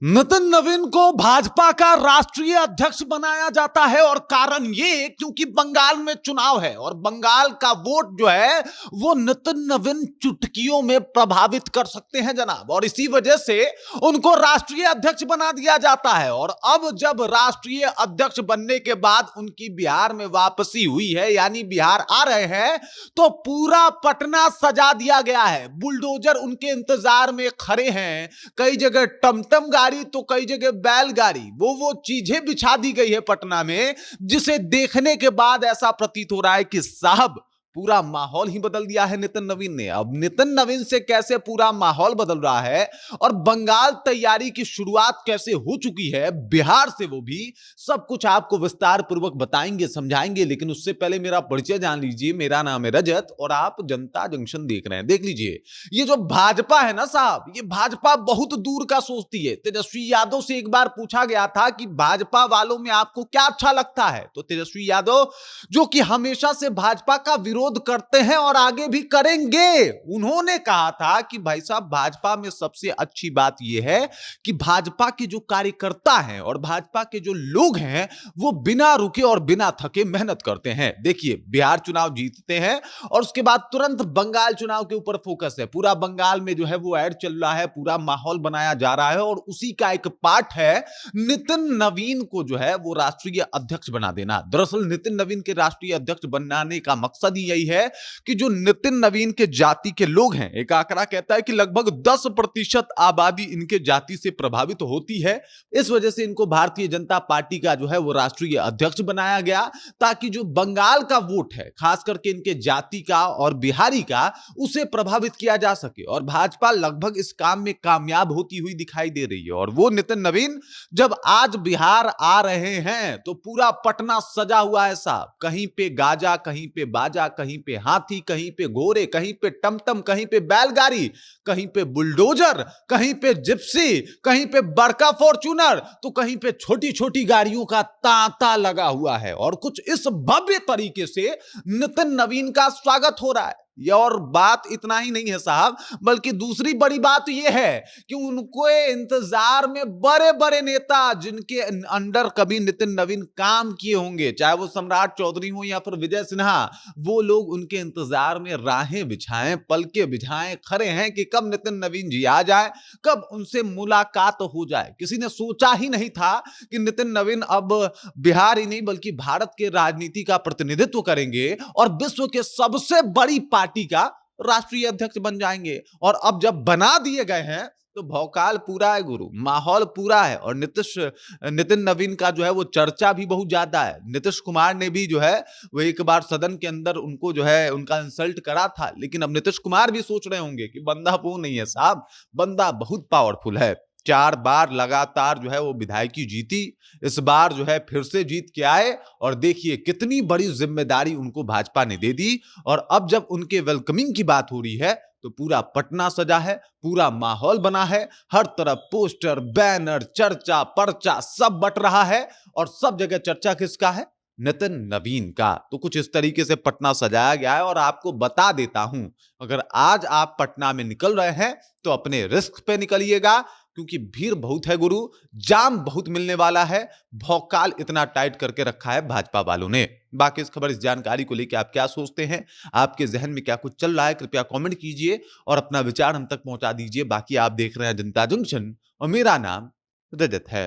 नितिन नवीन को भाजपा का राष्ट्रीय अध्यक्ष बनाया जाता है और कारण ये क्योंकि बंगाल में चुनाव है और बंगाल का वोट जो है वो नितिन नवीन चुटकियों में प्रभावित कर सकते हैं जनाब, और इसी वजह से उनको राष्ट्रीय अध्यक्ष बना दिया जाता है। और अब जब राष्ट्रीय अध्यक्ष बनने के बाद उनकी बिहार में वापसी हुई है, यानी बिहार आ रहे हैं, तो पूरा पटना सजा दिया गया है। बुलडोजर उनके इंतजार में खड़े हैं, कई जगह टमटम गाड़ी तो कई जगह बैलगाड़ी, वो चीजें बिछा दी गई है पटना में, जिसे देखने के बाद ऐसा प्रतीत हो रहा है कि साहब पूरा माहौल ही बदल दिया है नितिन नवीन ने। अब नितिन नवीन से कैसे पूरा माहौल बदल रहा है और बंगाल तैयारी की शुरुआत कैसे हो चुकी है, बिहार से, वो भी सब कुछ आपको विस्तार पूर्वक बताएंगे, समझाएंगे। लेकिन उससे पहले मेरा परिचय जान लीजिए। मेरा नाम है रजत और आप जनता जंक्शन देख रहे हैं। देख लीजिए, ये जो भाजपा है ना साहब, ये भाजपा बहुत दूर का सोचती है। तेजस्वी यादव से एक बार पूछा गया था कि भाजपा वालों में आपको क्या अच्छा लगता है, तो तेजस्वी यादव, जो कि हमेशा से भाजपा का विरोध करते हैं और आगे भी करेंगे, उन्होंने कहा था कि भाई साहब, भाजपा में सबसे अच्छी बात यह है कि भाजपा के जो कार्यकर्ता हैं और भाजपा के जो लोग हैं वो बिना रुके और बिना थके मेहनत करते हैं। देखिए, बिहार चुनाव जीतते हैं और उसके बाद तुरंत बंगाल चुनाव के ऊपर फोकस है। पूरा बंगाल में जो है वो ऐड चल रहा है, पूरा माहौल बनाया जा रहा है और उसी का एक पार्ट है नितिन नवीन को जो है वो राष्ट्रीय अध्यक्ष बना देना। दरअसल नितिन नवीन के राष्ट्रीय अध्यक्ष बनाने का मकसद ही यही है कि जो नितिन नवीन के जाति के लोग हैं, एक आंकड़ा कहता है कि लगभग 10% आबादी इनके जाति से प्रभावित होती है। इस वजह से इनको भारतीय जनता पार्टी का जो है वो राष्ट्रीय अध्यक्ष बनाया गया, ताकि जो बंगाल का वोट है, खास करके इनके जाति का और बिहारी का, उसे प्रभावित किया जा सके। और भाजपा लगभग इस काम में कामयाब होती हुई दिखाई दे रही है। और वो नितिन नवीन जब आज बिहार आ रहे हैं तो पूरा पटना सजा हुआ है साहब। कहीं पे गाजा, कहीं पे बाजा, कहीं पे हाथी, कहीं पे घोड़े, कहीं पे टमटम, कहीं पे बैलगाड़ी, कहीं पे बुलडोजर, कहीं पे जिप्सी, कहीं पे बड़का फॉर्च्यूनर, तो कहीं पे छोटी छोटी गाड़ियों का तांता लगा हुआ है। और कुछ इस भव्य तरीके से नितिन नवीन का स्वागत हो रहा है। और बात इतना ही नहीं है साहब, बल्कि दूसरी बड़ी बात यह है कि उनको इंतजार में बड़े बड़े नेता, जिनके अंडर कभी नितिन नवीन काम किए होंगे, चाहे वो सम्राट चौधरी हो या फिर विजय सिन्हा, वो लोग उनके इंतजार में राहें बिछाएं, पलके बिछाएं, खड़े हैं कि कब नितिन नवीन जी आ जाए, कब उनसे मुलाकात हो जाए। किसी ने सोचा ही नहीं था कि नितिन नवीन अब बिहार ही नहीं बल्कि भारत के राजनीति का प्रतिनिधित्व करेंगे और विश्व के सबसे बड़ी पार्टी का राष्ट्रीय अध्यक्ष बन जाएंगे। और अब जब बना दिए गए हैं तो भौकाल पूरा है गुरु, माहौल पूरा है। और नितिन नवीन का जो है वो चर्चा भी बहुत ज्यादा है। नीतीश कुमार ने भी जो है वो एक बार सदन के अंदर उनको जो है उनका इंसल्ट करा था, लेकिन अब नीतीश कुमार भी सोच रहे होंगे कि बंदा वो नहीं है साहब, बंदा बहुत पावरफुल है। 4 बार लगातार जो है वो विधायकी जीती, इस बार जो है फिर से जीत के आए और देखिए कितनी बड़ी जिम्मेदारी उनको भाजपा ने दे दी। और अब जब उनके वेलकमिंग की बात हो रही है तो पूरा पटना सजा है, पूरा माहौल बना है, हर तरफ पोस्टर, बैनर, चर्चा, पर्चा सब बट रहा है और सब जगह चर्चा किसका है? नितिन नवीन का। तो कुछ इस तरीके से पटना सजाया गया है। और आपको बता देता हूं, अगर आज आप पटना में निकल रहे हैं तो अपने रिस्क पे निकलिएगा, क्योंकि भीड़ बहुत है गुरु, जाम बहुत मिलने वाला है। भौकाल इतना टाइट करके रखा है भाजपा वालों ने। बाकी इस खबर, इस जानकारी को लेकर आप क्या सोचते हैं, आपके जहन में क्या कुछ चल रहा है, कृपया कमेंट कीजिए और अपना विचार हम तक पहुंचा दीजिए। बाकी आप देख रहे हैं जनता जंक्शन और मेरा नाम रजत है।